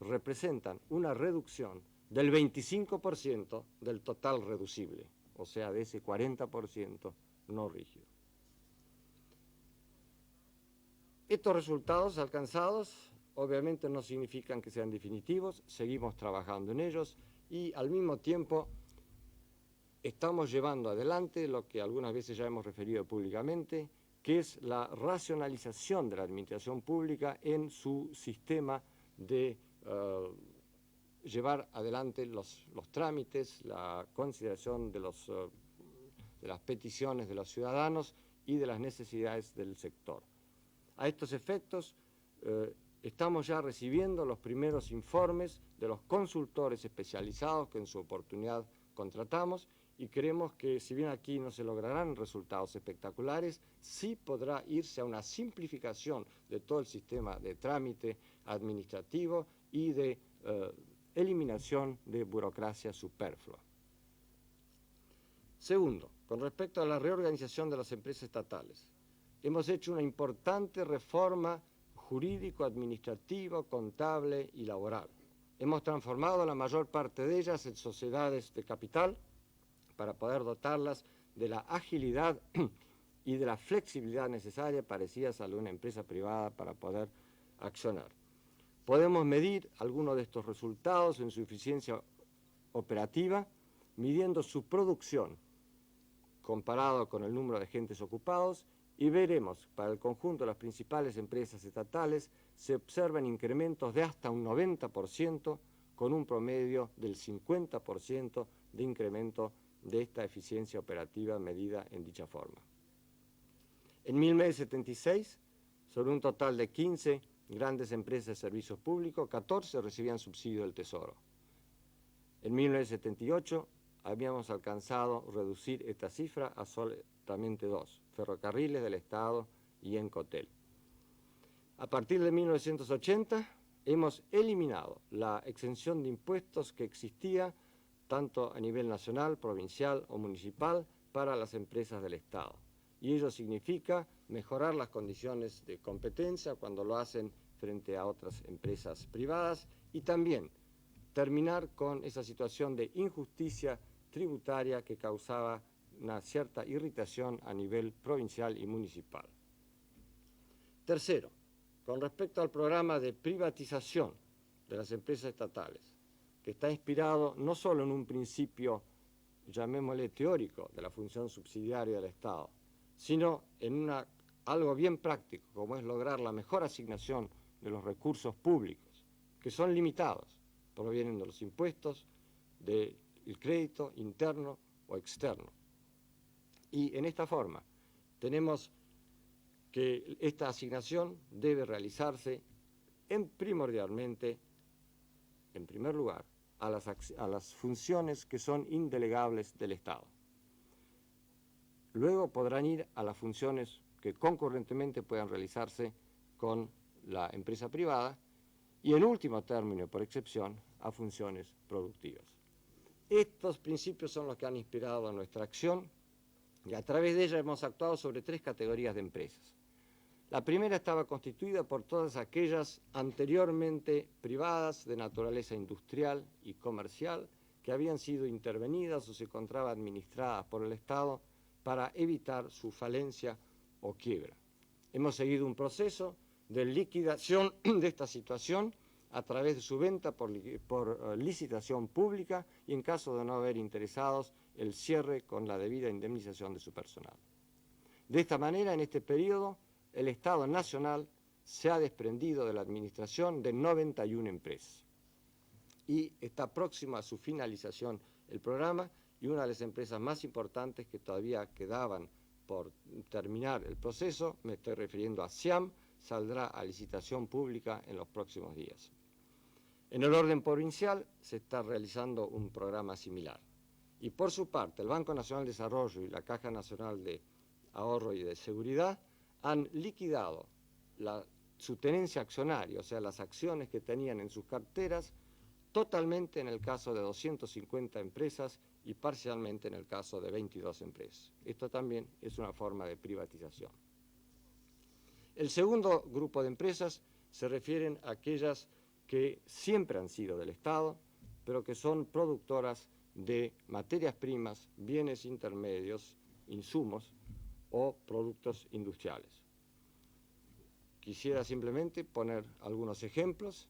representan una reducción del 25% del total reducible, o sea, de ese 40% no rígido. Estos resultados alcanzados obviamente no significan que sean definitivos, seguimos trabajando en ellos y al mismo tiempo estamos llevando adelante lo que algunas veces ya hemos referido públicamente, que es la racionalización de la administración pública en su sistema de llevar adelante los trámites, la consideración de las peticiones de los ciudadanos y de las necesidades del sector. A estos efectos, estamos ya recibiendo los primeros informes de los consultores especializados que en su oportunidad contratamos, y creemos que, si bien aquí no se lograrán resultados espectaculares, sí podrá irse a una simplificación de todo el sistema de trámite administrativo y de eliminación de burocracia superflua. Segundo, con respecto a la reorganización de las empresas estatales, hemos hecho una importante reforma jurídico-administrativa, contable y laboral. Hemos transformado la mayor parte de ellas en sociedades de capital para poder dotarlas de la agilidad y de la flexibilidad necesaria parecidas a la de una empresa privada para poder accionar. Podemos medir algunos de estos resultados en su eficiencia operativa, midiendo su producción comparado con el número de agentes ocupados, y veremos para el conjunto de las principales empresas estatales se observan incrementos de hasta un 90% con un promedio del 50% de incremento de esta eficiencia operativa medida en dicha forma. En 1976, sobre un total de 15 grandes empresas de servicios públicos, 14 recibían subsidio del Tesoro. En 1978 habíamos alcanzado reducir esta cifra a solamente 2, Ferrocarriles del Estado y Encotel. A partir de 1980 hemos eliminado la exención de impuestos que existía tanto a nivel nacional, provincial o municipal para las empresas del Estado. Y ello significa mejorar las condiciones de competencia cuando lo hacen frente a otras empresas privadas, y también terminar con esa situación de injusticia tributaria que causaba una cierta irritación a nivel provincial y municipal. Tercero, con respecto al programa de privatización de las empresas estatales, que está inspirado no solo en un principio, llamémosle teórico, de la función subsidiaria del Estado, sino en algo bien práctico, como es lograr la mejor asignación de los recursos públicos, que son limitados, provienen de los impuestos, del crédito interno o externo. Y en esta forma tenemos que esta asignación debe realizarse primordialmente, en primer lugar, a las funciones que son indelegables del Estado. Luego podrán ir a las funciones que concurrentemente puedan realizarse con la empresa privada y, en último término, por excepción, a funciones productivas. Estos principios son los que han inspirado nuestra acción, y a través de ella hemos actuado sobre 3 categorías de empresas. La primera estaba constituida por todas aquellas anteriormente privadas de naturaleza industrial y comercial que habían sido intervenidas o se encontraban administradas por el Estado para evitar su falencia o quiebra. Hemos seguido un proceso de liquidación de esta situación a través de su venta por licitación pública y, en caso de no haber interesados, el cierre con la debida indemnización de su personal. De esta manera, en este periodo, el Estado Nacional se ha desprendido de la administración de 91 empresas. Y está próximo a su finalización el programa, y una de las empresas más importantes que todavía quedaban por terminar el proceso, me estoy refiriendo a SIAM, saldrá a licitación pública en los próximos días. En el orden provincial se está realizando un programa similar. Y por su parte, el Banco Nacional de Desarrollo y la Caja Nacional de Ahorro y de Seguridad han liquidado su tenencia accionaria, o sea, las acciones que tenían en sus carteras, totalmente en el caso de 250 empresas y parcialmente en el caso de 22 empresas. Esto también es una forma de privatización. El segundo grupo de empresas se refieren a aquellas que siempre han sido del Estado, pero que son productoras de materias primas, bienes intermedios, insumos o productos industriales. Quisiera simplemente poner algunos ejemplos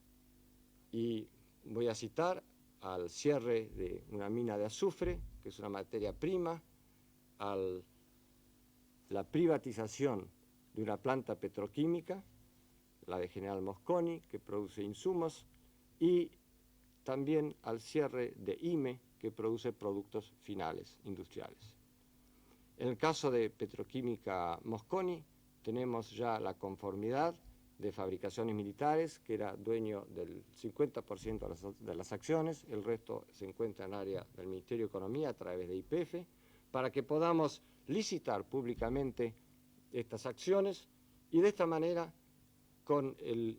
y voy a citar al cierre de una mina de azufre que que es una materia prima, a la privatización de una planta petroquímica, la de General Mosconi, que produce insumos, y también al cierre de IME, que produce productos finales industriales. En el caso de Petroquímica Mosconi, tenemos ya la conformidad de Fabricaciones Militares, que era dueño del 50% de las acciones, el resto se encuentra en área del Ministerio de Economía a través de YPF, para que podamos licitar públicamente estas acciones y de esta manera, con el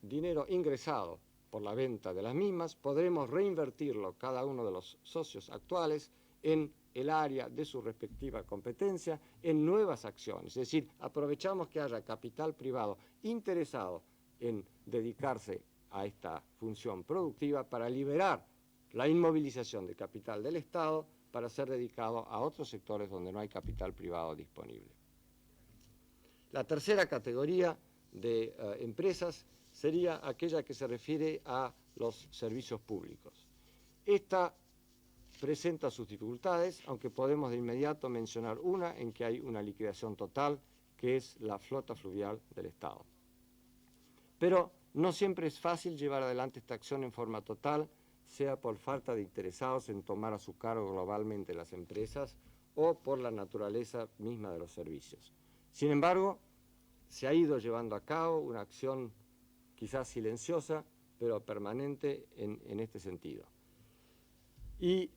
dinero ingresado por la venta de las mismas, podremos reinvertirlo cada uno de los socios actuales en el área de su respectiva competencia, en nuevas acciones. Es decir, aprovechamos que haya capital privado interesado en dedicarse a esta función productiva para liberar la inmovilización de capital del Estado para ser dedicado a otros sectores donde no hay capital privado disponible. La tercera categoría de empresas sería aquella que se refiere a los servicios públicos. Esta presenta sus dificultades, aunque podemos de inmediato mencionar una en que hay una liquidación total, que es la flota fluvial del Estado. Pero no siempre es fácil llevar adelante esta acción en forma total, sea por falta de interesados en tomar a su cargo globalmente las empresas o por la naturaleza misma de los servicios. Sin embargo, se ha ido llevando a cabo una acción quizás silenciosa, pero permanente en este sentido. Y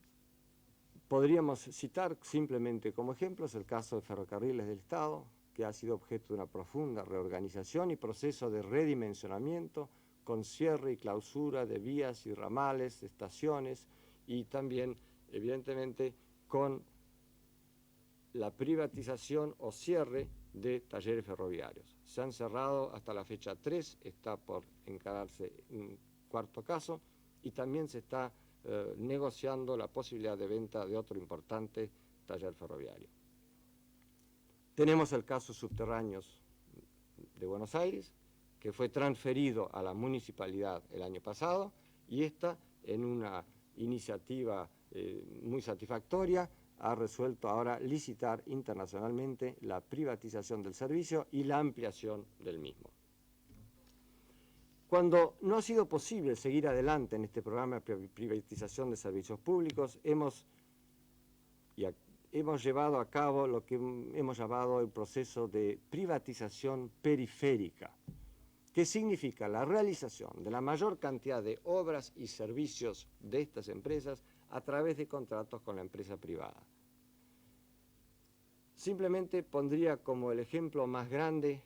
podríamos citar simplemente como ejemplos el caso de Ferrocarriles del Estado, que ha sido objeto de una profunda reorganización y proceso de redimensionamiento, con cierre y clausura de vías y ramales, estaciones, y también, evidentemente, con la privatización o cierre de talleres ferroviarios. Se han cerrado hasta la fecha 3, está por encararse un cuarto caso, y también se está negociando la posibilidad de venta de otro importante taller ferroviario. Tenemos el caso Subterráneos de Buenos Aires, que fue transferido a la municipalidad el año pasado, y esta, en una iniciativa muy satisfactoria, ha resuelto ahora licitar internacionalmente la privatización del servicio y la ampliación del mismo. Cuando no ha sido posible seguir adelante en este programa de privatización de servicios públicos, hemos llevado a cabo lo que hemos llamado el proceso de privatización periférica, que significa la realización de la mayor cantidad de obras y servicios de estas empresas a través de contratos con la empresa privada. Simplemente pondría como el ejemplo más grande,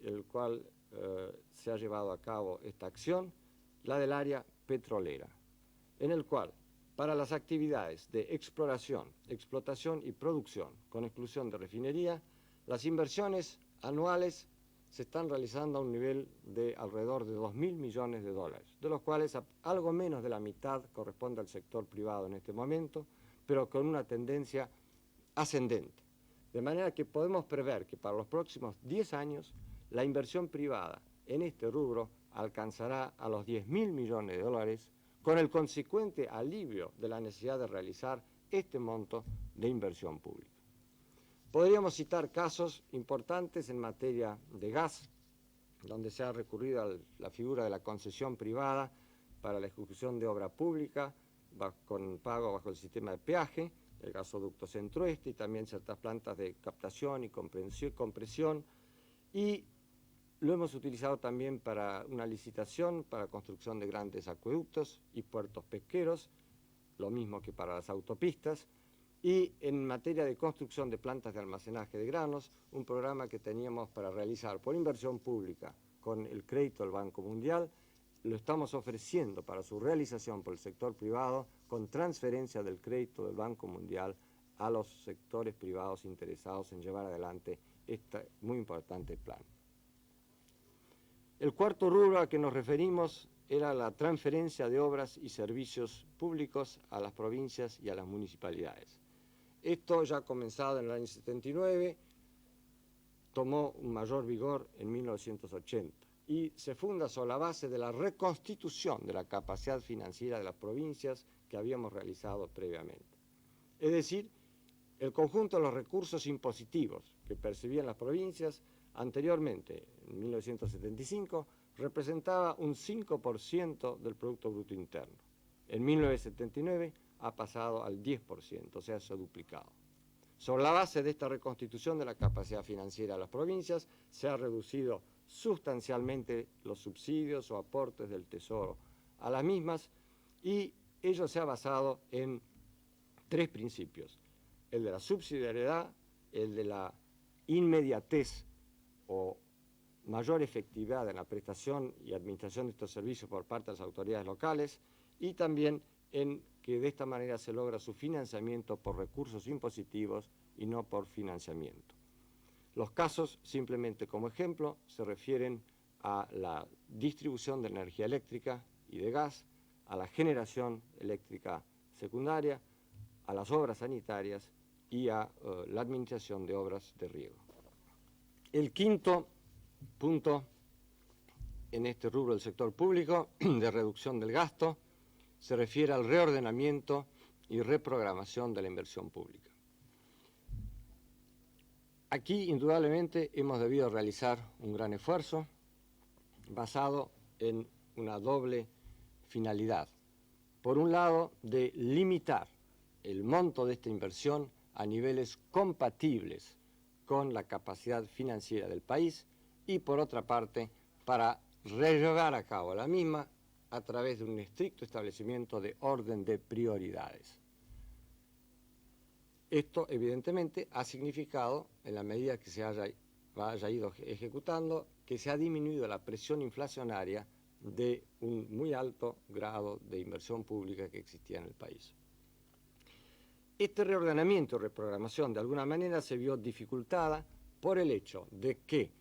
el cual se ha llevado a cabo esta acción, la del área petrolera, en el cual, para las actividades de exploración, explotación y producción, con exclusión de refinería, las inversiones anuales se están realizando a un nivel de alrededor de 2.000 millones de dólares, de los cuales algo menos de la mitad corresponde al sector privado en este momento, pero con una tendencia ascendente. De manera que podemos prever que para los próximos 10 años la inversión privada en este rubro alcanzará a los 10.000 millones de dólares, con el consecuente alivio de la necesidad de realizar este monto de inversión pública. Podríamos citar casos importantes en materia de gas, donde se ha recurrido a la figura de la concesión privada para la ejecución de obra pública con pago bajo el sistema de peaje, el gasoducto Centro-Este y también ciertas plantas de captación y compresión, y lo hemos utilizado también para una licitación para construcción de grandes acueductos y puertos pesqueros, lo mismo que para las autopistas, y en materia de construcción de plantas de almacenaje de granos, un programa que teníamos para realizar por inversión pública con el crédito del Banco Mundial, lo estamos ofreciendo para su realización por el sector privado con transferencia del crédito del Banco Mundial a los sectores privados interesados en llevar adelante este muy importante plan. El cuarto rubro al que nos referimos era la transferencia de obras y servicios públicos a las provincias y a las municipalidades. Esto ya ha comenzado en el año 79, tomó un mayor vigor en 1980 y se funda sobre la base de la reconstitución de la capacidad financiera de las provincias que habíamos realizado previamente. es decir, el conjunto de los recursos impositivos que percibían las provincias anteriormente, en 1975, representaba un 5% del Producto Bruto Interno. En 1979 ha pasado al 10%, o sea, se ha duplicado. Sobre la base de esta reconstitución de la capacidad financiera de las provincias, se ha reducido sustancialmente los subsidios o aportes del Tesoro a las mismas, y ello se ha basado en tres principios: el de la subsidiariedad, el de la inmediatez o mayor efectividad en la prestación y administración de estos servicios por parte de las autoridades locales, y también en que de esta manera se logra su financiamiento por recursos impositivos y no por financiamiento. Los casos, simplemente como ejemplo, se refieren a la distribución de energía eléctrica y de gas, a la generación eléctrica secundaria, a las obras sanitarias y a la administración de obras de riego. El quinto punto en este rubro del sector público de reducción del gasto se refiere al reordenamiento y reprogramación de la inversión pública. Aquí, indudablemente, hemos debido realizar un gran esfuerzo basado en una doble finalidad. Por un lado, de limitar el monto de esta inversión a niveles compatibles con la capacidad financiera del país, y por otra parte, para llevar a cabo la misma a través de un estricto establecimiento de orden de prioridades. Esto, evidentemente, ha significado, en la medida que se haya ido ejecutando, que se ha disminuido la presión inflacionaria de un muy alto grado de inversión pública que existía en el país. Este reordenamiento o reprogramación, de alguna manera, se vio dificultada por el hecho de que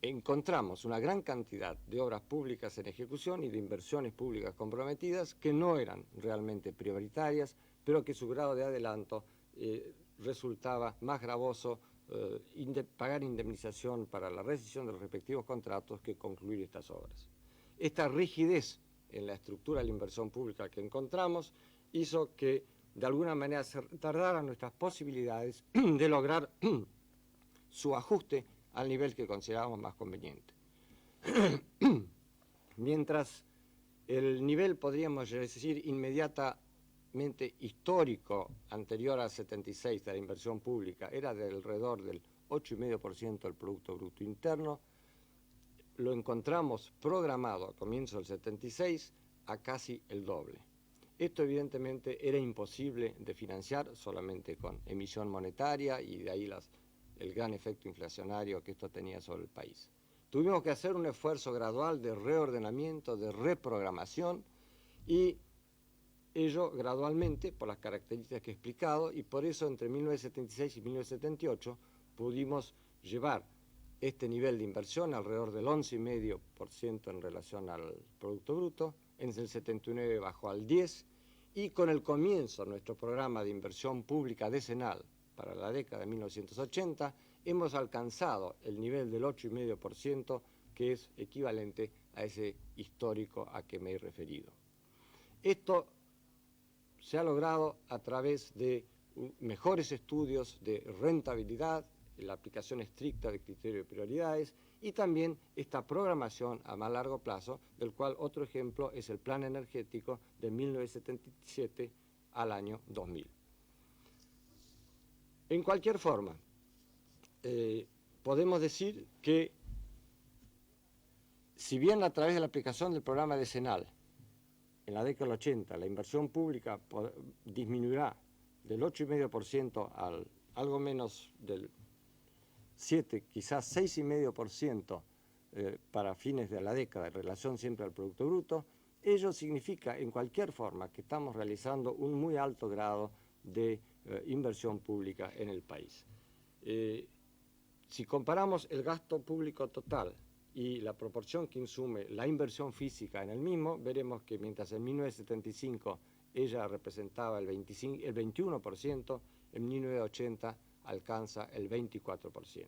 encontramos una gran cantidad de obras públicas en ejecución y de inversiones públicas comprometidas que no eran realmente prioritarias, pero que su grado de adelanto resultaba más gravoso pagar indemnización para la rescisión de los respectivos contratos que concluir estas obras. Esta rigidez en la estructura de la inversión pública que encontramos hizo que de alguna manera se retardaran nuestras posibilidades de lograr su ajuste al nivel que considerábamos más conveniente. Mientras el nivel, podríamos decir, inmediatamente histórico, anterior al 76 de la inversión pública, era de alrededor del 8,5% del Producto Bruto Interno, lo encontramos programado a comienzos del 76 a casi el doble. Esto evidentemente era imposible de financiar solamente con emisión monetaria, y de ahí el gran efecto inflacionario que esto tenía sobre el país. Tuvimos que hacer un esfuerzo gradual de reordenamiento, de reprogramación, y ello gradualmente por las características que he explicado, y por eso entre 1976 y 1978 pudimos llevar este nivel de inversión alrededor del 11,5% en relación al Producto Bruto. En el 79 bajó al 10%, y con el comienzo de nuestro programa de inversión pública decenal para la década de 1980, hemos alcanzado el nivel del 8,5%, que es equivalente a ese histórico a que me he referido. Esto se ha logrado a través de mejores estudios de rentabilidad, la aplicación estricta de criterios de prioridades, y también esta programación a más largo plazo, del cual otro ejemplo es el Plan Energético de 1977 al año 2000. En cualquier forma, podemos decir que, si bien a través de la aplicación del programa decenal, en la década del 80, la inversión pública disminuirá del 8,5% al algo menos del 7, quizás 6,5% para fines de la década, en relación siempre al Producto Bruto, ello significa, en cualquier forma, que estamos realizando un muy alto grado de inversión pública en el país. Si comparamos el gasto público total y la proporción que insume la inversión física en el mismo, veremos que mientras en 1975 ella representaba el 21%, en 1980 alcanza el 24%.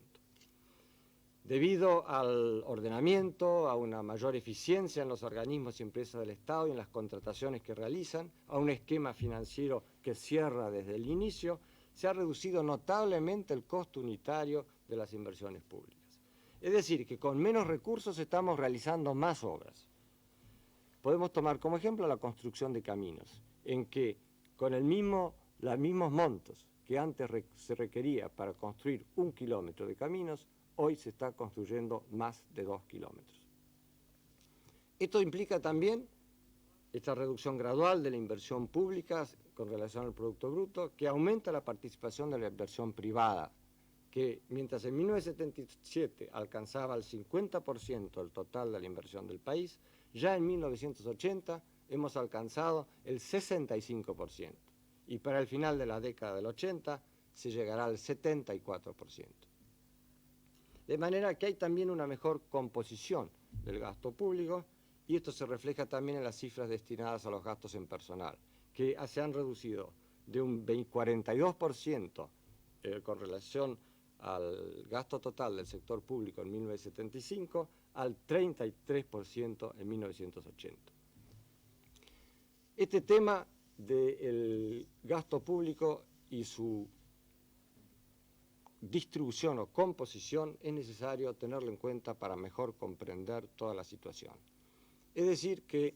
Debido al ordenamiento, a una mayor eficiencia en los organismos y empresas del Estado y en las contrataciones que realizan, a un esquema financiero que cierra desde el inicio, se ha reducido notablemente el costo unitario de las inversiones públicas. Es decir, que con menos recursos estamos realizando más obras. Podemos tomar como ejemplo la construcción de caminos, en que con los mismos montos que antes se requería para construir 1 kilómetro de caminos, hoy se está construyendo más de 2 kilómetros. Esto implica también esta reducción gradual de la inversión pública con relación al Producto Bruto, que aumenta la participación de la inversión privada, que mientras en 1977 alcanzaba el 50% del total de la inversión del país, ya en 1980 hemos alcanzado el 65%, y para el final de la década del 80 se llegará al 74%. De manera que hay también una mejor composición del gasto público, y esto se refleja también en las cifras destinadas a los gastos en personal, que se han reducido de un 42% con relación al gasto total del sector público en 1975 al 33% en 1980. Este tema del gasto público y su distribución o composición es necesario tenerlo en cuenta para mejor comprender toda la situación. Es decir, que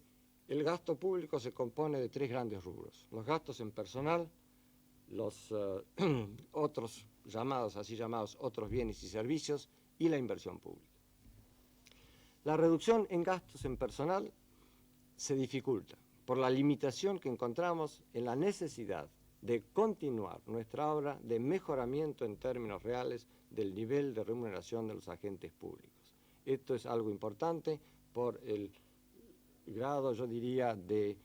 el gasto público se compone de 3 grandes rubros: los gastos en personal, los otros así llamados otros bienes y servicios, y la inversión pública. La reducción en gastos en personal se dificulta por la limitación que encontramos en la necesidad de continuar nuestra obra de mejoramiento en términos reales del nivel de remuneración de los agentes públicos. Esto es algo importante por el grado, yo diría, de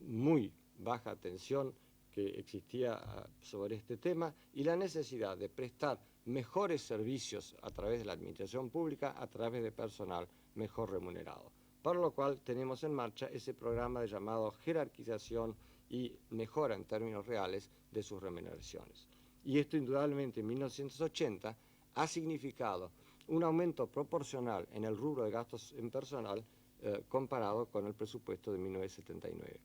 muy baja atención que existía sobre este tema, y la necesidad de prestar mejores servicios a través de la administración pública, a través de personal mejor remunerado. Por lo cual tenemos en marcha ese programa llamado jerarquización y mejora en términos reales de sus remuneraciones. Y esto indudablemente en 1980 ha significado un aumento proporcional en el rubro de gastos en personal comparado con el presupuesto de 1979.